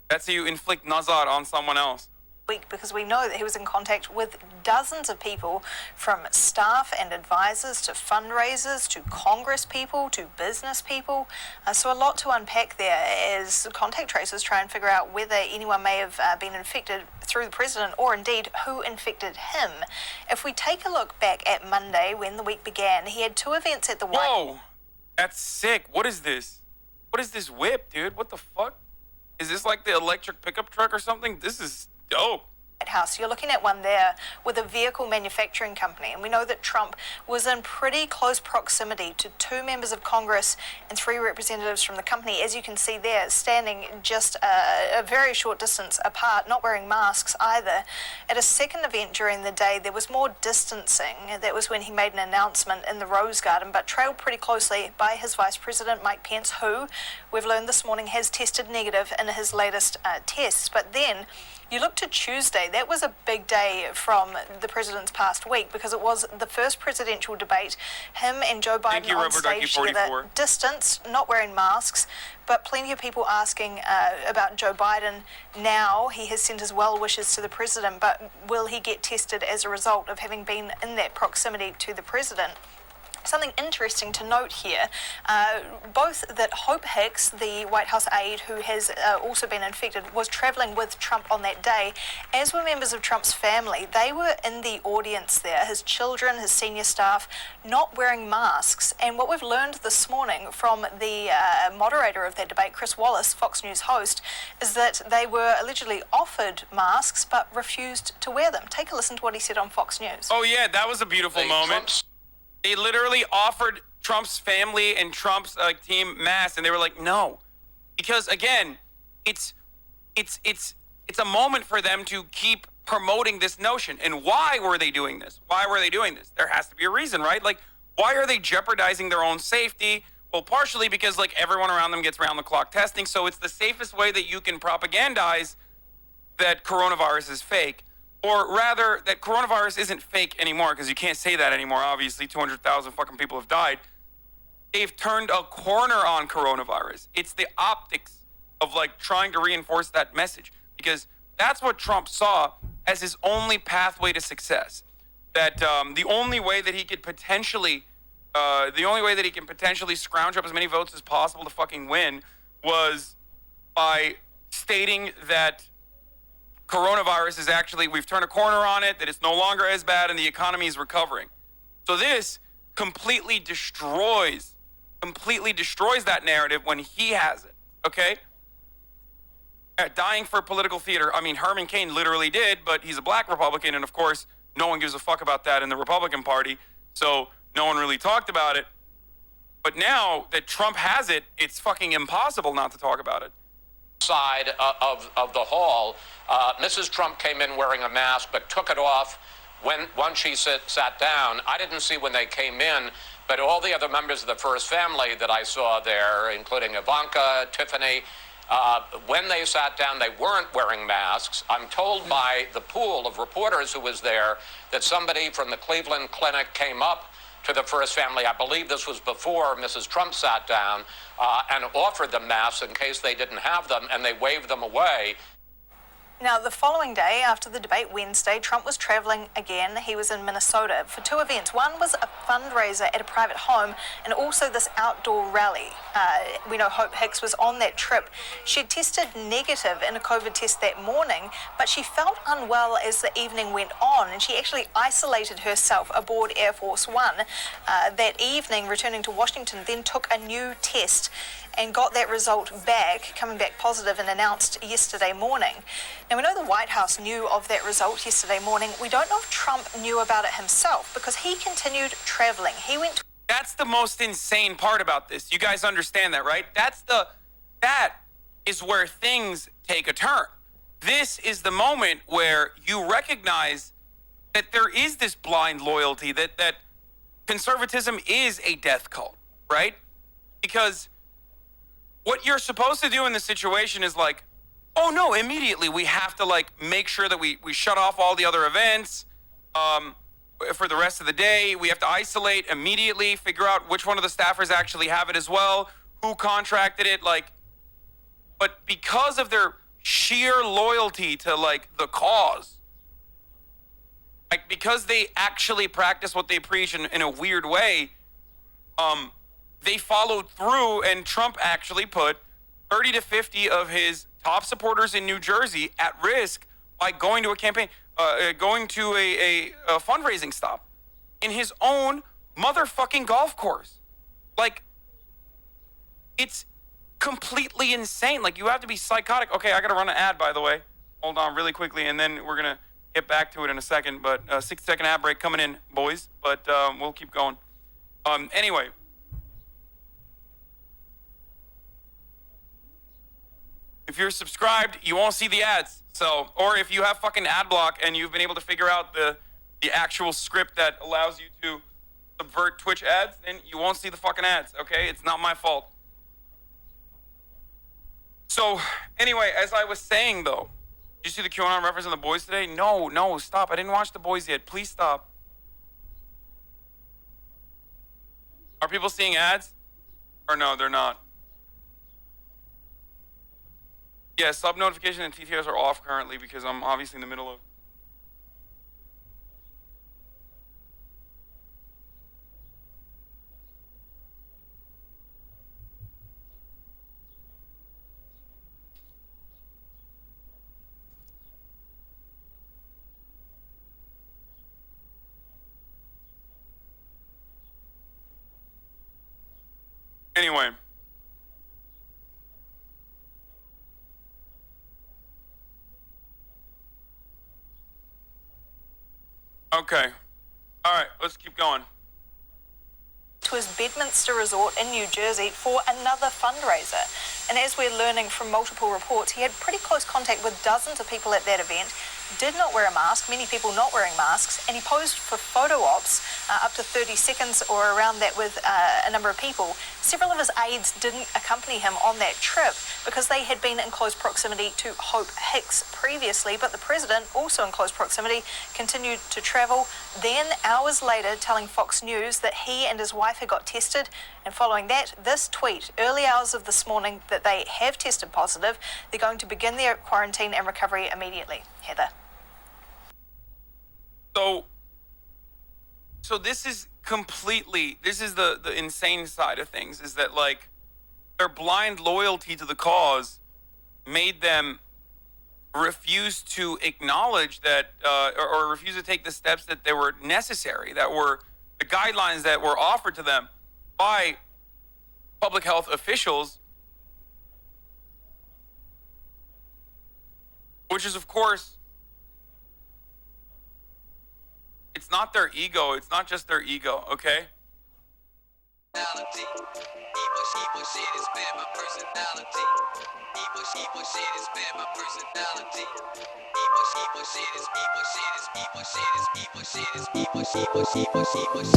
That's how you inflict nazar on someone else. Week, because we know that he was in contact with dozens of people, from staff and advisors to fundraisers to Congress people to business people. So a lot to unpack there as contact tracers try and figure out whether anyone may have been infected through the president, or indeed who infected him. If we take a look back at Monday when the week began, he had two events at the White House. Whoa, that's sick. What is this? What is this whip, dude? What the fuck? Is this like the electric pickup truck or something? This is dope. House. You're looking at one there with a vehicle manufacturing company, and we know that Trump was in pretty close proximity to two members of Congress and three representatives from the company, as you can see there, standing just a very short distance apart, not wearing masks either. At a second event during the day, there was more distancing. That was when he made an announcement in the Rose Garden, but trailed pretty closely by his Vice President, Mike Pence, who we've learned this morning has tested negative in his latest tests. But then you look to Tuesday. That was a big day from the president's past week, because it was the first presidential debate. Him and Joe Biden on stage together, distance, not wearing masks, but plenty of people asking about Joe Biden now. He has sent his well wishes to the president, but will he get tested as a result of having been in that proximity to the president? Something interesting to note here, both that Hope Hicks, the White House aide who has also been infected, was traveling with Trump on that day, as were members of Trump's family. They were in the audience there, his children, his senior staff, not wearing masks. And what we've learned this morning from the moderator of that debate, Chris Wallace, Fox News host, is that they were allegedly offered masks but refused to wear them. Take a listen to what he said on Fox News. Oh yeah, that was a beautiful moment. They literally offered Trump's family and Trump's team masks, and they were like, no, because again, it's a moment for them to keep promoting this notion. And why were they doing this? Why were they doing this? There has to be a reason, right? Like, why are they jeopardizing their own safety? Well, partially because like everyone around them gets round the clock testing, so it's the safest way that you can propagandize that coronavirus is fake. Or rather, that coronavirus isn't fake anymore, because you can't say that anymore. Obviously, 200,000 fucking people have died. They've turned a corner on coronavirus. It's the optics of like trying to reinforce that message, because that's what Trump saw as his only pathway to success. That the only way that he could potentially, scrounge up as many votes as possible to fucking win was by stating that coronavirus is actually, we've turned a corner on it, that it's no longer as bad and the economy is recovering. So this completely destroys that narrative when he has it, okay? Dying for political theater. I mean, Herman Cain literally did, but he's a black Republican, and of course, no one gives a fuck about that in the Republican Party, so no one really talked about it. But now that Trump has it, it's fucking impossible not to talk about it. Side of the hall, Mrs. Trump came in wearing a mask but took it off once she sat down. I didn't see when they came in, but all the other members of the first family that I saw there, including Ivanka, Tiffany, when they sat down, they weren't wearing masks. I'm told by the pool of reporters who was there that somebody from the Cleveland Clinic came up to the first family. I believe this was before Mrs. Trump sat down, and offered them masks in case they didn't have them, and they waved them away. Now, the following day, after the debate Wednesday, Trump was traveling again. He was in Minnesota for two events. One was a fundraiser at a private home, and also this outdoor rally. We know Hope Hicks was on that trip. She had tested negative in a COVID test that morning, but she felt unwell as the evening went on, and she actually isolated herself aboard Air Force One that evening, returning to Washington, then took a new test and got that result back, coming back positive, and announced yesterday morning. Now, we know the White House knew of that result yesterday morning. We don't know if Trump knew about it himself, because he continued traveling. He went... That's the most insane part about this. You guys understand that, right? That is where things take a turn. This is the moment where you recognize that there is this blind loyalty, that conservatism is a death cult, right? Because what you're supposed to do in this situation is like, oh no, immediately we have to like make sure that we shut off all the other events for the rest of the day. We have to isolate immediately, figure out which one of the staffers actually have it as well, who contracted it, like, but because of their sheer loyalty to like the cause. Like, because they actually practice what they preach in a weird way, they followed through, and Trump actually put 30 to 50 of his top supporters in New Jersey at risk by going to a campaign, going to a fundraising stop in his own motherfucking golf course. Like, it's completely insane. Like, you have to be psychotic. Okay, I gotta run an ad, by the way. Hold on really quickly, and then we're gonna get back to it in a second. But 6-second ad break coming in, boys. But we'll keep going. Anyway. If you're subscribed, you won't see the ads. So, or if you have fucking ad block and you've been able to figure out the actual script that allows you to subvert Twitch ads, then you won't see the fucking ads, okay? It's not my fault. So, anyway, as I was saying, though, did you see the QAnon reference on The Boys today? No, stop. I didn't watch The Boys yet. Please stop. Are people seeing ads? Or no, they're not. Yeah, sub notification and TTS are off currently because I'm obviously in the middle of... Anyway. Okay. All right, let's keep going. To his Bedminster resort in New Jersey for another fundraiser. And as we're learning from multiple reports, he had pretty close contact with dozens of people at that event, did not wear a mask, many people not wearing masks, and he posed for photo ops up to 30 seconds or around that with a number of people. Several of his aides didn't accompany him on that trip because they had been in close proximity to Hope Hicks previously, but the president, also in close proximity, continued to travel. Then, hours later, telling Fox News that he and his wife had got tested, and following that, this tweet, early hours of this morning, that they have tested positive. They're going to begin their quarantine and recovery immediately. Heather. So this is completely, this is the insane side of things, is that like their blind loyalty to the cause made them refuse to acknowledge that, or refuse to take the steps that they were necessary, that were the guidelines that were offered to them by public health officials, which is, of course, it's not their ego. It's not just their ego, okay? Evil shit is